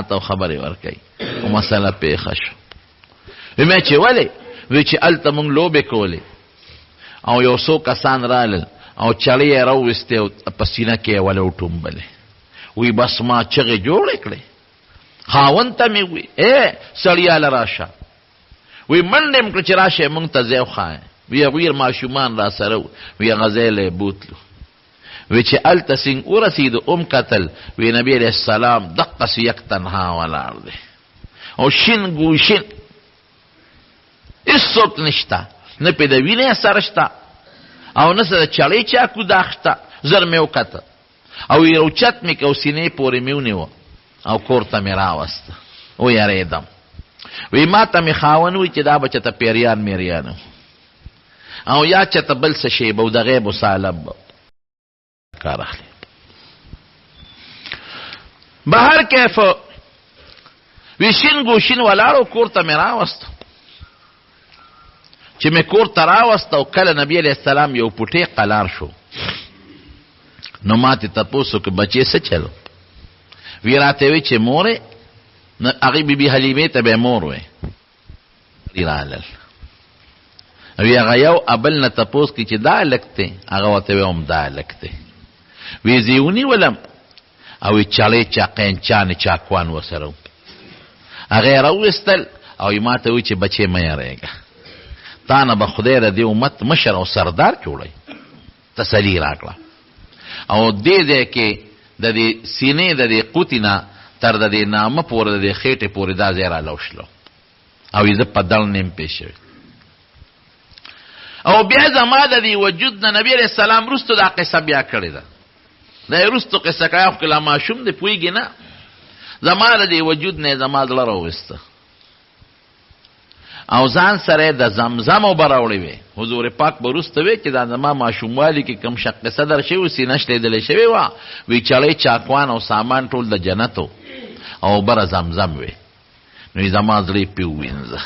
ته خبرې ورکوي او مسله پیښه شو. وی چې ولې؟ وی چې هلته موږ لوبې کولې او یو څو کسان رالل او چړې یې راوویستې او په سینه کې یې ولې وټومبلې. وی بس ما چغې جوړې کړې. خاوند ته مې وی سړیاله راشه. وی منډې م کړه چې راشه موږ ته ځای وښایه. وی هغوی ماشومان را سره و. وی هغه ځای له یې بوتلو. وی چې هلته سینګ ورسېدو کتل. وی نبي علیه السلام دقسې یک تنها ولاړ دی او شین ګوشین هېڅوک نشته، نه پې د وینې اثر شته او نه څه د چړې چاکو داغ شته. زر مې وکته او یو چت مې که او سینې پورې مې ونیوه او کور ته مې راوسته. ویرېدم. وی ما ته مې خاوند وی چې دا به چېته پیریان میریان او یا چېته بل څه شی به و د غیب سالب به کار اخلي. بهر کیف وی شین ګوشین ولاړو کور ته مې راوسته. چې مې کور ته راوسته او کله نبي علیه السلام یو پوټی قلار شو نو ما تې تپوس وکړ بچې څه چلو؟ وی راته وی چې مورې هغې بي بي حلیمې ته به یې مور وی رالل. وی هغه یو ابل نه تپوس کړي چې دا هلک دی؟ هغه ورته وی هم دا هلک دی. وی زه یې ونیولم او وی چړې چاقینچانې چاکوان ورسره و. هغه یې راوویستل او یې ما ته وی چې بچې مه یېرېږه، تا نه به خدای د دې امت مشر او سردار جوړی. تسلي راکړه. او دې ځای کې د دې سینې د دې قوتې نه تر د دې نامه پورې د دې خېټې پورې دا ځای رالوشلو او یې زه په دړ نیم پېښ شوی. او بیا زما د دې وجود نه نبي علیه السلام وروستو دا قصه بیا کړې ده. دا یې وروستو قصه کوي خو که لا ماشوم دی پوهېږي نه. زما د دې وجود نه یې زما زړه راوویسته او ځان سره د زمزم اوبه راوړې وې. حضور پاک به وروسته وی چې دا زما ماشوموالي کې کوم شق قصه در شوي سینه شلېدلې شوې وه. وی چړې چاکوان او سامان ټول د جنت او اوبه زمزم وې. نو یې زما زړه یې پې ووینځه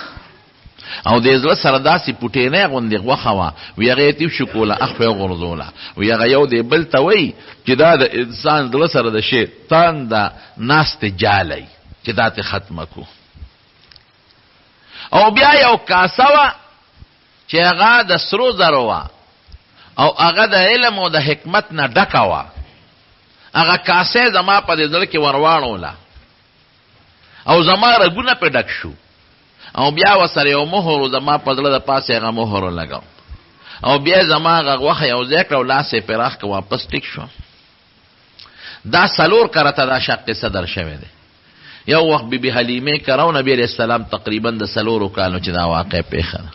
او د زړه سره داسې پوټینۍ غوندې غوښه وه. وی هغه یې تیو شو کوله اخ یې وغورځوله. وی هغه یو دی بل ته وایي چې دا د انسان زړه سره د شیطان د ناستې جالی چې دا تې ختمه کړو. او بیا یو کاسه وه چې هغه د سرو زرو وه او هغه د علم او د حکمت نه ډکه وه. هغه کاسه زما په دې زړه کې ورواړوله او زما رګونه پې ډک شو او بیا ورسره یو مهر زما په زړه د پاسې هغه مهر ولګو او بیا زما هغه غوښه یو ځای کړه او لاس یې پراخ که واپس ټیک شو. دا څلور کرته دا شق قصه در شوی دی. یو وخت بی بی حلیمې کره او نبي علیه السلام تقریبا د 4 کالو چې دا واقع پیښه ده.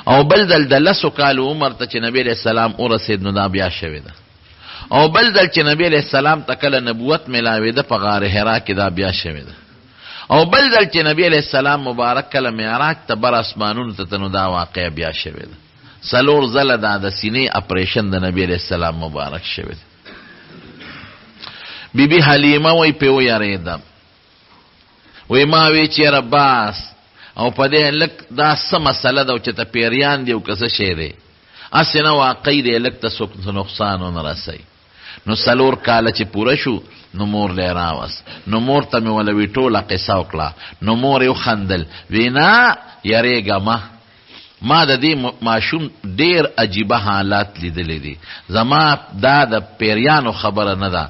او بل ځل د 10 کالو عمر ته چې نبي علیه السلام ورسېد نو دا بیا شوې ده. او بل ځل چې نبي علیه السلام ته کله نبوت میلاوېده په غار حرا کې دا بیا شوې ده. او بل ځل چې نبي علیه السلام مبارک کله معراج ته بر اسمانونو ته نو دا واقع بیا شوې ده. 4 ځله دا د سینې اپریشن د نبي علیه السلام مبارک شوې ده. بی بی حلیمه وی پې ویرېدم. وی ما وی چې یاره باس او په دې لږ دا څه مسله ده چې ته پیریان دی او که څه شی دی هسې نه واقعي دی لږ ته څوک نقصان ونه رسوي. نو 4 کاله چې پوره شو نو مور لی راوست. نو مور ته مې وله وی ټوله قصه وکړه. نو مور یې وخندل. وی نه یریږه ما د دې ماشوم ډېر عجیبه حالات لیدلی دي. زما دا د پیریانو خبره نه ده.